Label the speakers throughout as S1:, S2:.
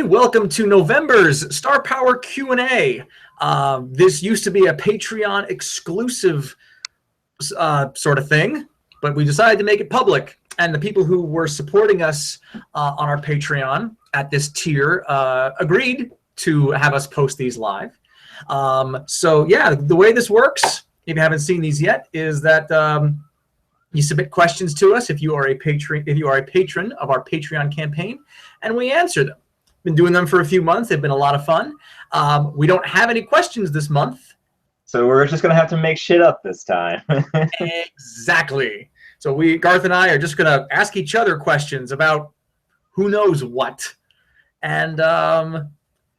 S1: Welcome to November's Star Power Q&A. This used to be a Patreon exclusive sort of thing, but we decided to make it public. And the people who were supporting us on our Patreon at this tier agreed to have us post these live. So yeah, the way this works, if you haven't seen these yet, is that you submit questions to us if you are a patron of our Patreon campaign, and we answer them. Been doing them for a few months. They've been a lot of fun. We don't have any questions this month,
S2: so we're just gonna have to make shit up this time.
S1: Exactly. So Garth and I are just gonna ask each other questions about who knows what. And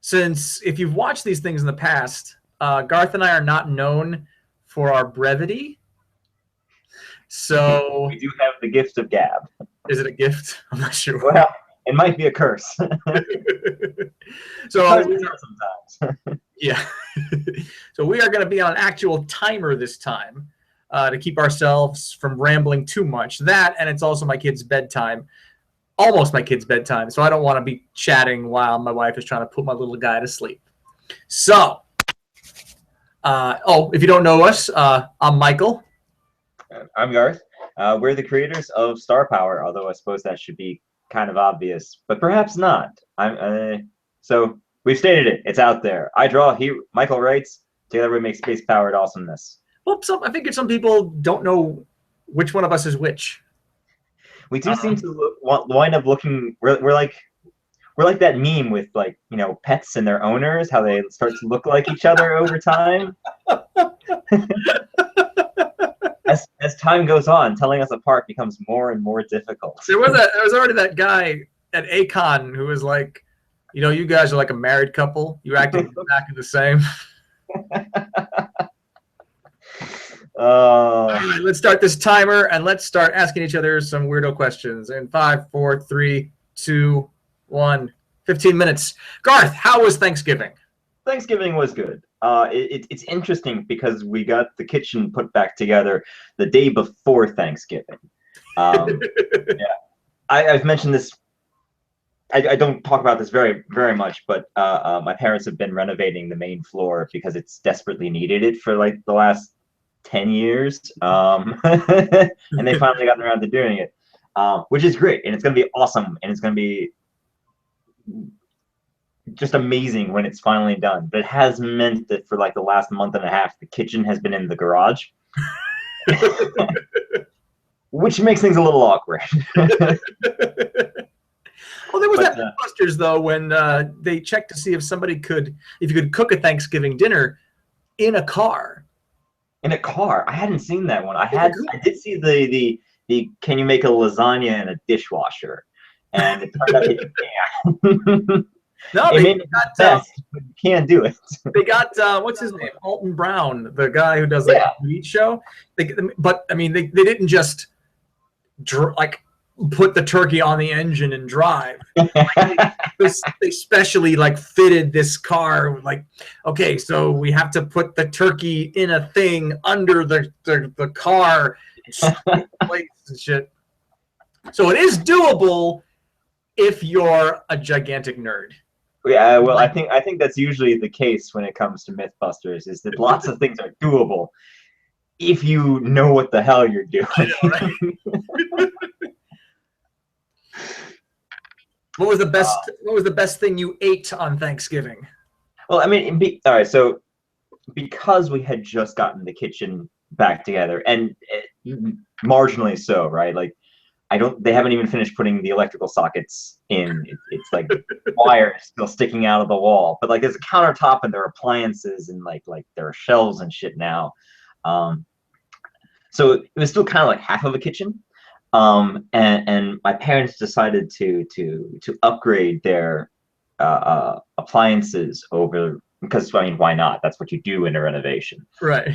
S1: since if you've watched these things in the past, Garth and I are not known for our brevity. So
S2: we do have the gift of gab.
S1: Is it a gift? I'm not sure.
S2: Well, it might be a curse.
S1: So
S2: sometimes.
S1: Yeah. So we are going to be on an actual timer this time to keep ourselves from rambling too much. That, and it's also my kid's bedtime. Almost my kid's bedtime. So I don't want to be chatting while my wife is trying to put my little guy to sleep. So, if you don't know us, I'm Michael.
S2: I'm Garth. We're the creators of Star Power, although I suppose that should be kind of obvious, but perhaps not. So we've stated it. It's out there. I draw. Michael writes. Together we make space-powered awesomeness.
S1: Well, I figured some people don't know which one of us is which.
S2: We do seem to wind up looking. We're like that meme with pets and their owners. How they start to look like each other over time. As time goes on, telling us apart becomes more and more difficult.
S1: There was already that guy at Akon who was like, you guys are like a married couple. You're acting exactly the same. All right, let's start this timer and let's start asking each other some weirdo questions. In 5, 4, 3, 2, 1. 15 minutes. Garth, how was Thanksgiving?
S2: Thanksgiving was good. It's interesting because we got the kitchen put back together the day before Thanksgiving. Yeah, I've mentioned this. I don't talk about this very much, but my parents have been renovating the main floor because it's desperately needed it for like the last 10 years, and they finally got around to doing it, which is great, and it's gonna be awesome, and it's gonna be just amazing when it's finally done. But it has meant that for like the last month and a half, the kitchen has been in the garage, which makes things a little awkward.
S1: Well, there was that Mythbusters though when they checked to see if you could cook a Thanksgiving dinner in a car.
S2: In a car? I hadn't seen that one. I did see the can you make a lasagna in a dishwasher, and it turned out you can.
S1: No,
S2: they got best, but you can't do it.
S1: They got what's his name, Alton Brown, the guy who does the meat show. But I mean, they didn't just put the turkey on the engine and drive. They specially fitted this car. Okay, so we have to put the turkey in a thing under the car, and shit. So it is doable if you're a gigantic nerd.
S2: Yeah, well, I think that's usually the case when it comes to Mythbusters, is that lots of things are doable if you know what the hell you're doing.
S1: I know, right? What was the best thing you ate on Thanksgiving?
S2: Well, I mean, all right. So because we had just gotten the kitchen back together, and marginally so, right? Like, they haven't even finished putting the electrical sockets in. It's like wire still sticking out of the wall. But there's a countertop and there are appliances and like there are shelves and shit now. So it was still kind of like half of a kitchen. And my parents decided to upgrade their appliances over, because I mean, why not? That's what you do in a renovation,
S1: right?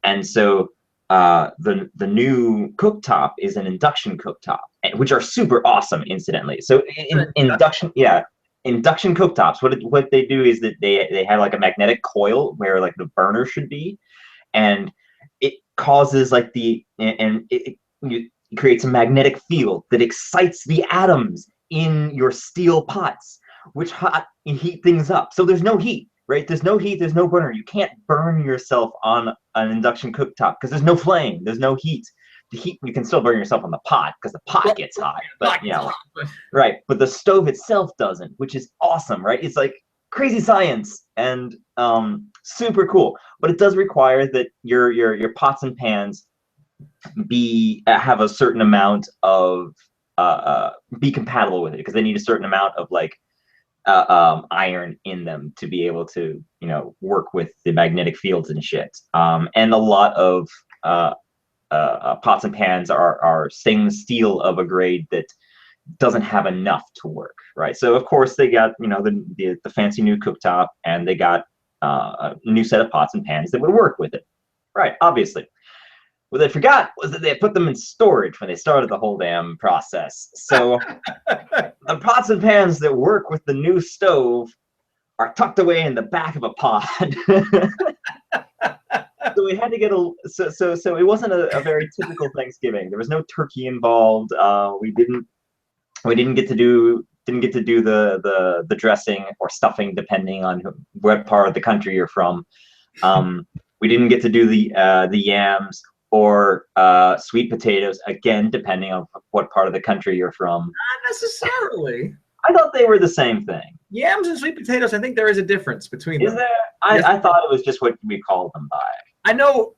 S2: And so the new cooktop is an induction cooktop, which are super awesome, incidentally. So induction cooktops, what they do is that they have like a magnetic coil where like the burner should be, and it causes it creates a magnetic field that excites the atoms in your steel pots, which heat things up. So there's no heat, right? There's no heat, there's no burner. You can't burn yourself on an induction cooktop because there's no flame, there's no heat. The heat, you can still burn yourself on the pot because the pot gets hot, but right. But the stove itself doesn't, which is awesome, right? It's like crazy science and super cool. But it does require that your pots and pans have a certain amount of be compatible with it, because they need a certain amount of like iron in them to be able to work with the magnetic fields and shit. And a lot of pots and pans are stainless steel of a grade that doesn't have enough to work, right? So of course they got the fancy new cooktop, and they got a new set of pots and pans that would work with it, right? Obviously. What they forgot was that they had put them in storage when they started the whole damn process. So the pots and pans that work with the new stove are tucked away in the back of a pod. So we had to get so it wasn't a very typical Thanksgiving. There was no turkey involved. We didn't get to do the dressing or stuffing, depending on what part of the country you're from. We didn't get to do the yams or sweet potatoes, again, depending on what part of the country you're from.
S1: Not necessarily.
S2: I thought they were the same thing.
S1: Yams and sweet potatoes, I think there is a difference between them.
S2: Is there? I thought it was just what we called them by.
S1: I know,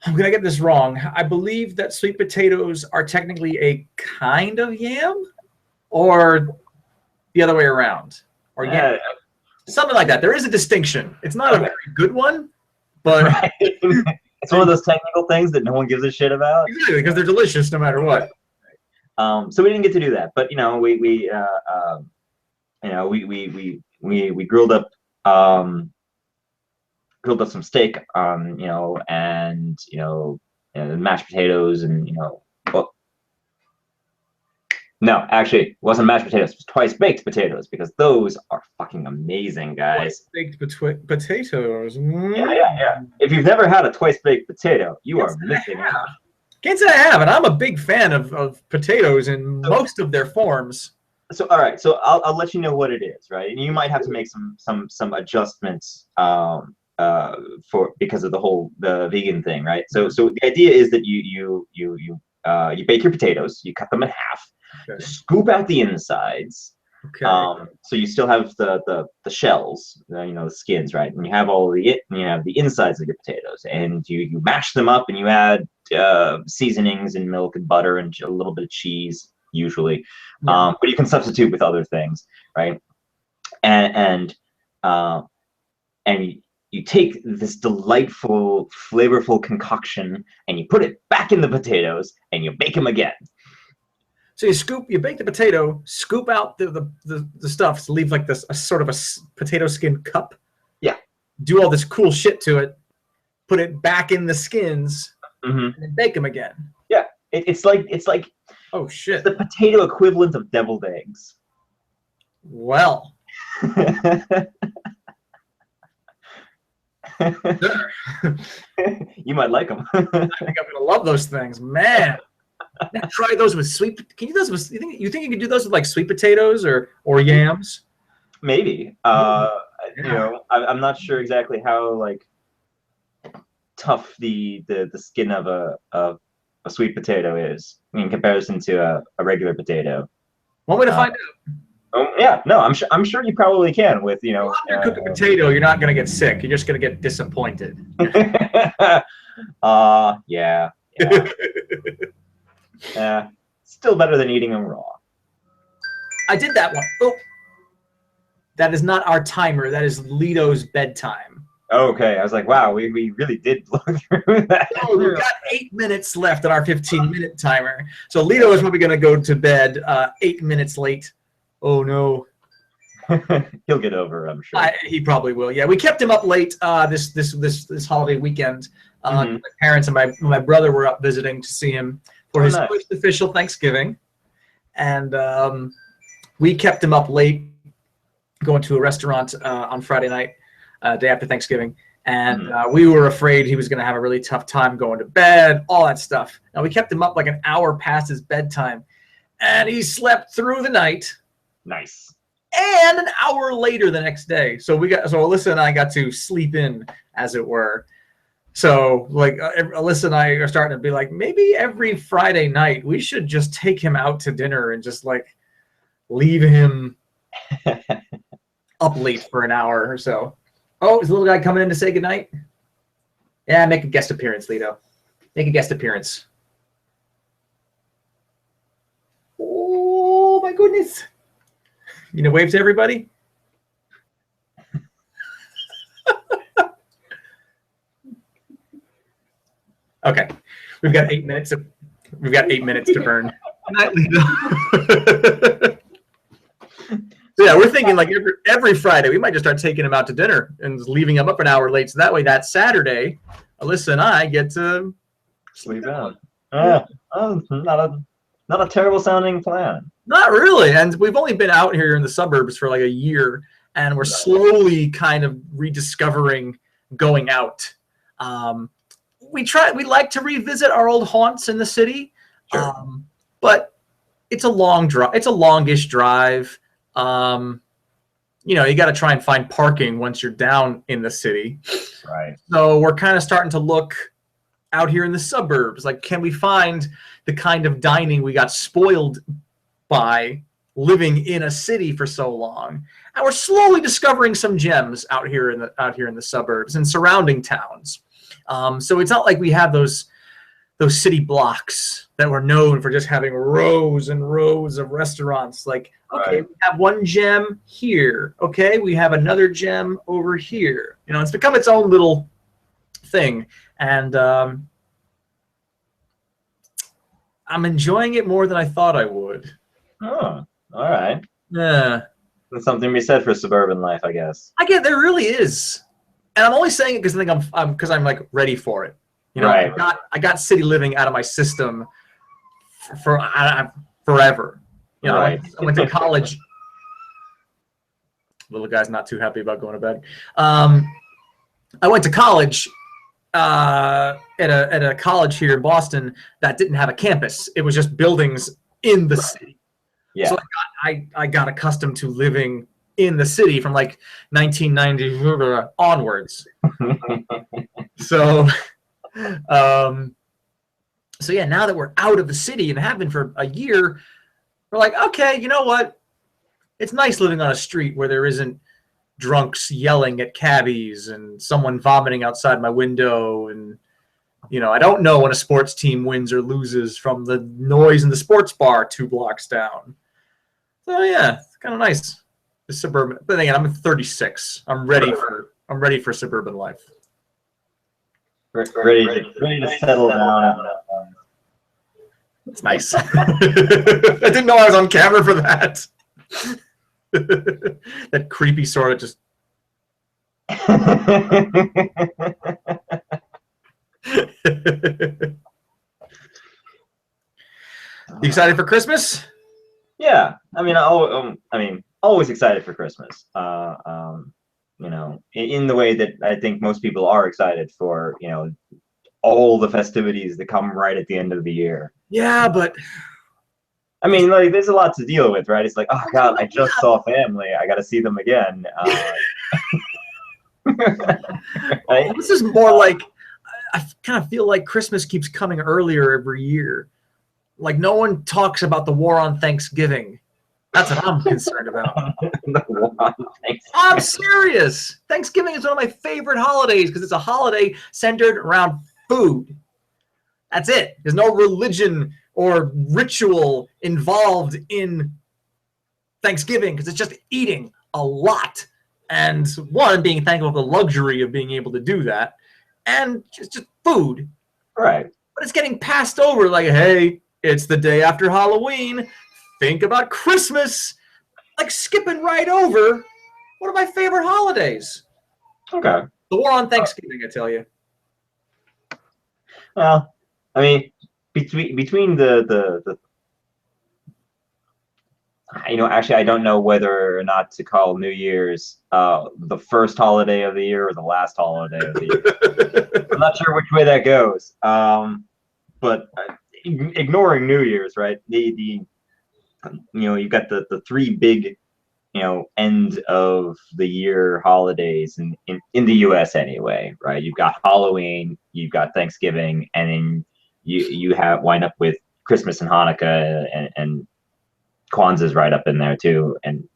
S1: I'm going to get this wrong. I believe that sweet potatoes are technically a kind of yam, or the other way around. Or yam. Something like that. There is a distinction. It's not a very good one, but...
S2: Right. It's one of those technical things that no one gives a shit about.
S1: Exactly, because they're delicious no matter what.
S2: So we didn't get to do that, but we grilled up some steak, and mashed potatoes, and no, actually, it wasn't mashed potatoes. It was twice baked potatoes, because those are fucking amazing, guys.
S1: Twice baked potatoes.
S2: Yeah. If you've never had a twice baked potato, you are missing out.
S1: Can't say I have, and I'm a big fan of potatoes in most of their forms.
S2: So all right, so I'll let you know what it is, right? And you might have to make some adjustments because of the vegan thing, right? So the idea is that you bake your potatoes, you cut them in half. Okay. Scoop out the insides. Okay. So you still have the shells, the skins, right? And you have the insides of your potatoes, and you mash them up, and you add seasonings and milk and butter and a little bit of cheese, usually. Yeah. But you can substitute with other things, right? And you take this delightful, flavorful concoction, and you put it back in the potatoes, and you bake them again.
S1: So you bake the potato, scoop out the stuff, so leave like a sort of a potato skin cup.
S2: Yeah.
S1: Do all this cool shit to it, put it back in the skins, and then bake them again.
S2: Yeah, it's like
S1: oh shit,
S2: the potato equivalent of deviled eggs.
S1: Well.
S2: You might like them.
S1: I think I'm gonna love those things, man. Try those with sweet. Can you do those with? You think you can do those with like sweet potatoes or yams?
S2: Maybe. I'm not sure exactly how like tough the skin of a sweet potato is in comparison to a regular potato.
S1: Want me to find out?
S2: Oh yeah, no, I'm sure you probably can with
S1: Well, if you cook a potato, you're not gonna get sick. You're just gonna get disappointed.
S2: Yeah. Still better than eating them raw.
S1: I did that one. Oh, that is not our timer. That is Lito's bedtime.
S2: Okay, I was like, wow, we really did blow through that.
S1: Oh, we've got 8 minutes left on our 15-minute timer. So Lito is probably going to go to bed 8 minutes late. Oh, no.
S2: He'll get over it, I'm sure.
S1: He probably will. Yeah, we kept him up late this holiday weekend. My parents and my brother were up visiting to see him for his first official Thanksgiving, and we kept him up late, going to a restaurant on Friday night, day after Thanksgiving, and we were afraid he was going to have a really tough time going to bed, all that stuff. Now we kept him up like an hour past his bedtime, and he slept through the night.
S2: Nice.
S1: and an hour later the next day. So Alyssa and I got to sleep in, as it were. So like Alyssa and I are starting to be like, maybe every Friday night we should just take him out to dinner and just like leave him up late for an hour or so. Oh, is the little guy coming in to say goodnight? Yeah, make a guest appearance, Lito. Make a guest appearance. Oh my goodness. You know, wave to everybody. Okay, we've got 8 minutes. We've got 8 minutes to burn. Night, Lito. So yeah, we're thinking like every Friday we might just start taking him out to dinner and just leaving him up an hour late. So that way, that Saturday, Alyssa and I get to
S2: sleep out. Oh, not a terrible sounding plan.
S1: Not really, and we've only been out here in the suburbs for like a year, and we're slowly kind of rediscovering going out. We like to revisit our old haunts in the city,
S2: sure.
S1: But it's a long drive. It's a longish drive. You know, you got to try and find parking once you're down in the city.
S2: Right.
S1: So we're kind of starting to look out here in the suburbs. Like, can we find the kind of dining we got spoiled by living in a city for so long? And we're slowly discovering some gems out here in the suburbs and surrounding towns. So it's not like we have those city blocks that were known for just having rows and rows of restaurants. Like, okay, we have one gem here. Okay, we have another gem over here. You know, it's become its own little thing. And I'm enjoying it more than I thought I would.
S2: Oh, all right.
S1: Yeah.
S2: That's something to be said for suburban life, I guess.
S1: There really is. And I'm only saying it because I think I'm like ready for it. You know,
S2: right.
S1: I got city living out of my system for forever. You know,
S2: right.
S1: I went to college. Little guy's not too happy about going to bed. I went to college at a college here in Boston that didn't have a campus. It was just buildings in the city.
S2: Yeah.
S1: So I got accustomed to living in the city from like 1990 onwards. So yeah, now that we're out of the city and have been for a year, we're like, okay, you know what? It's nice living on a street where there isn't drunks yelling at cabbies and someone vomiting outside my window. And, you know, I don't know when a sports team wins or loses from the noise in the sports bar 2 blocks down. So yeah, it's kind of nice. The suburban, but again, I'm 36. I'm ready for suburban life.
S2: Ready to settle down.
S1: It's nice. I didn't know I was on camera for that. That creepy sort of just. You excited for Christmas?
S2: Yeah, I mean, always excited for Christmas. You know, in the way that I think most people are excited for, you know, all the festivities that come right at the end of the year.
S1: Yeah, but
S2: I mean, like, there's a lot to deal with, right? It's like, oh God, I just saw family. I got to see them again.
S1: Right? This is more like, I kind of feel like Christmas keeps coming earlier every year. Like, no one talks about the war on Thanksgiving. That's what I'm concerned about. I'm serious. Thanksgiving is one of my favorite holidays because it's a holiday centered around food. That's it. There's no religion or ritual involved in Thanksgiving because it's just eating a lot. And one, being thankful for the luxury of being able to do that. And just food.
S2: Right.
S1: But it's getting passed over like, hey, it's the day after Halloween. Think about Christmas. Like skipping right over one of my favorite holidays.
S2: Okay.
S1: The war on Thanksgiving, I tell you.
S2: Well, I mean, between the you know, actually, I don't know whether or not to call New Year's the first holiday of the year or the last holiday of the year. I'm not sure which way that goes. But ignoring New Year's, right? You know, you've got the 3 big end of the year holidays in the US anyway, right? You've got Halloween, you've got Thanksgiving, and then you have wind up with Christmas and Hanukkah, and Kwanzaa's right up in there too. And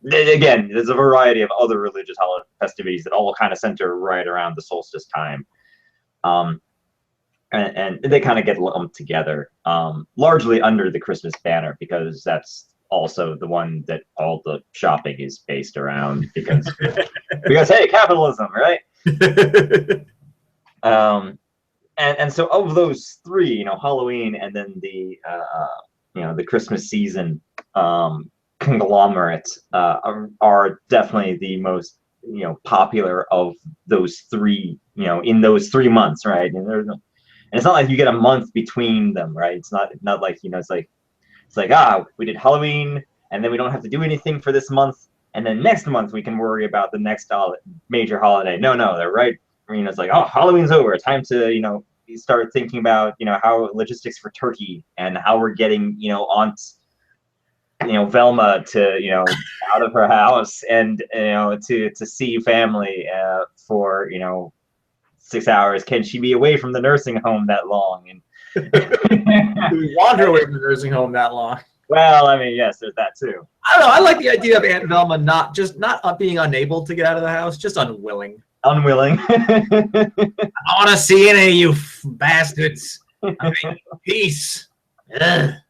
S2: again, there's a variety of other religious holiday festivities that all kind of center right around the solstice time. And they kind of get lumped together, largely under the Christmas banner, because that's also the one that all the shopping is based around, because hey, capitalism, right? And so of those three, Halloween and then the Christmas season conglomerate are definitely the most popular of those three, in those 3 months, right? And it's not like you get a month between them, right? It's not like it's like we did Halloween and then we don't have to do anything for this month, and then next month we can worry about the next major holiday. No, they're right. It's like, oh, Halloween's over. Time to start thinking about how logistics for turkey and how we're getting Aunt Velma to out of her house and to see family for 6 hours. Can she be away from the nursing home that long? And
S1: do we want her away from the nursing home that long?
S2: Well, I mean, yes, there's that too.
S1: I don't know. I like the idea of Aunt Velma not being unable to get out of the house, just unwilling.
S2: Unwilling.
S1: I don't want to see any of you bastards. I mean, peace.
S2: And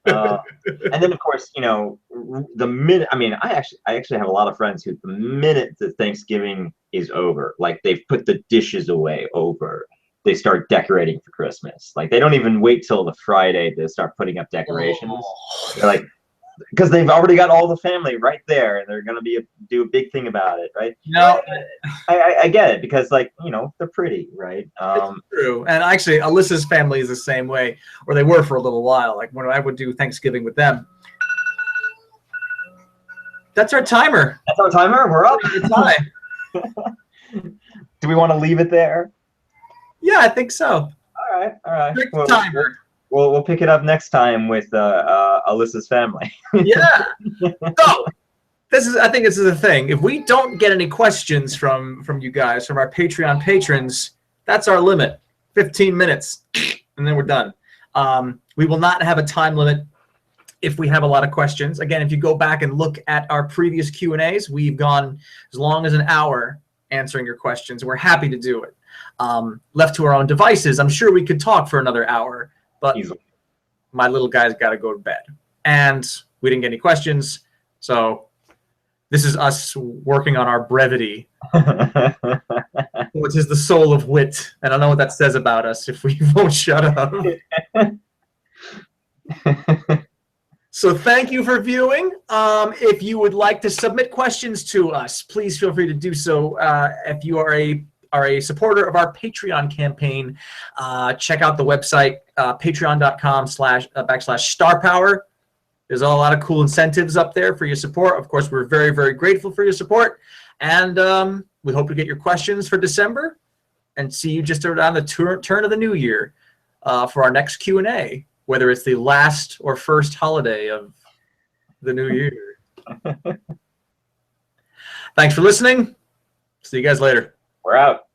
S2: then of course, the minute, I actually have a lot of friends who, the minute that Thanksgiving is over, like they've put the dishes away over, they start decorating for Christmas. Like they don't even wait till the Friday to start putting up decorations. Oh. They're like, because they've already got all the family right there, and they're gonna do a big thing about it, right? I get it, because they're pretty, right?
S1: It's true. And actually, Alyssa's family is the same way, or they were for a little while. Like when I would do Thanksgiving with them. That's our timer.
S2: That's our timer. We're up.
S1: Time.
S2: Do we want to leave it there?
S1: Yeah, I think so.
S2: All right.
S1: Well, timer.
S2: We'll pick it up next time with Alyssa's family.
S1: Yeah. So I think this is the thing. If we don't get any questions from you guys, from our Patreon patrons, that's our limit. 15 minutes, and then we're done. We will not have a time limit if we have a lot of questions. Again, if you go back and look at our previous Q&As, we've gone as long as an hour answering your questions. We're happy to do it. Left to our own devices, I'm sure we could talk for another hour, but my little guy's got to go to bed. And we didn't get any questions, so this is us working on our brevity, which is the soul of wit. And I don't know what that says about us if we won't shut up. So thank you for viewing. If you would like to submit questions to us, please feel free to do so. If you are a supporter of our Patreon campaign, check out the website, patreon.com/starpower. There's a lot of cool incentives up there for your support. Of course, we're very, very grateful for your support. And we hope to get your questions for December and see you just around the turn of the new year for our next Q&A, whether it's the last or first holiday of the new year. Thanks for listening. See you guys later.
S2: We're out.